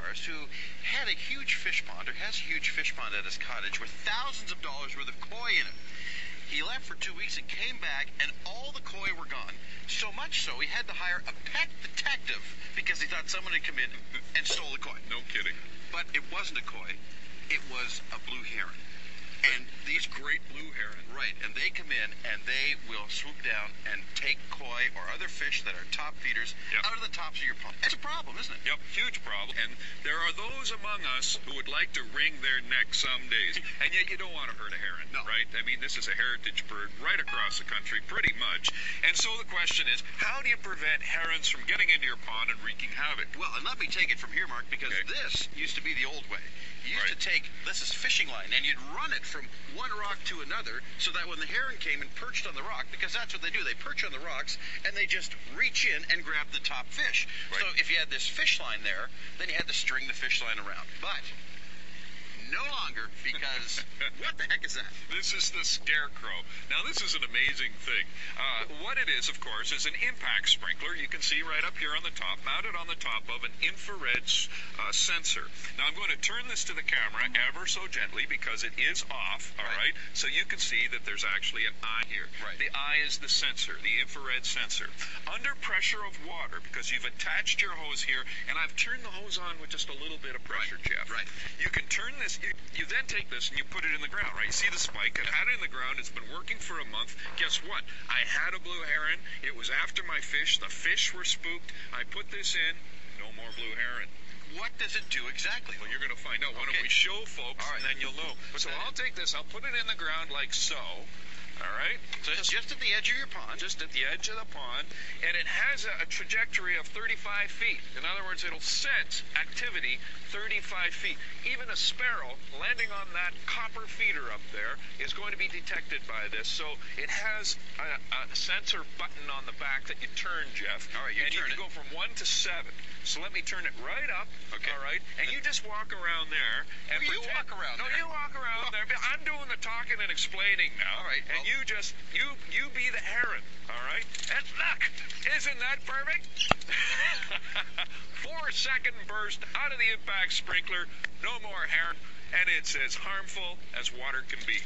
ours who had a huge fish pond, or has a huge fish pond at his cottage with thousands of dollars worth of koi in it. He left for 2 weeks and came back, and all the koi were gone. So much so, he had to hire a pet detective because he thought someone had come in and stole the koi. No kidding. But it wasn't a koi. It was a blue heron. And these great blue heron. Right, and they come in and they will swoop down and take koi or other fish that are top feeders out of the tops of your pond. It's a problem, isn't it? Yep, huge problem. And there are those among us who would like to wring their neck some days, and yet you don't want to hurt a heron, right? I mean, this is a heritage bird right across the country, pretty much. And so the question is, how do you prevent herons from getting into your pond and wreaking havoc? Well, and let me take it from here, Mark, because this used to be the old way. You used to take, this is fishing line, and you'd run it from one rock to another so that when the heron came and perched on the rock, because that's what they do, they perch on the rocks and they just reach in and grab the top fish. So if you had this fish line there, then you had to string the fish line around. But no longer, because what the heck is that? This is the ScareCrow. Now, this is an amazing thing. What it is, of course, is an impact sprinkler. You can see right up here on the top, mounted on the top of an infrared sensor. Now, I'm going to turn this to the camera ever so gently because it is off, all right? So you can see that there's actually an eye here. The eye is the sensor, the infrared sensor. Under pressure of water, because you've attached your hose here, and I've turned the hose on with just a little bit of pressure, Jeff. You can turn this. You then take this and you put it in the ground, right? You see the spike? I've had it in the ground. It's been working for a month. Guess what? I had a blue heron. It was after my fish. The fish were spooked. I put this in. No more blue heron. What does it do exactly? Well, you're going to find out. Why don't we show folks, and then you'll know. So I'll take this. I'll put it in the ground like so. All right? So it's just at the edge of your pond. Just at the edge of the pond. And it has a trajectory of 35 feet. In other words, it'll sense activity 35 feet. Even a sparrow landing on that copper feeder up there is going to be detected by this. So it has a sensor button on the back that you turn, Jeff. All right, you can go from 1 to 7. So let me turn it right up. All right? And you just walk around there. And you walk around there. No, you walk around there. I'm doing the talking and explaining now. All right. And you just, you be the heron. All right? And look, isn't that perfect? 4-second burst out of the impact sprinkler. No more heron. And it's as harmful as water can be.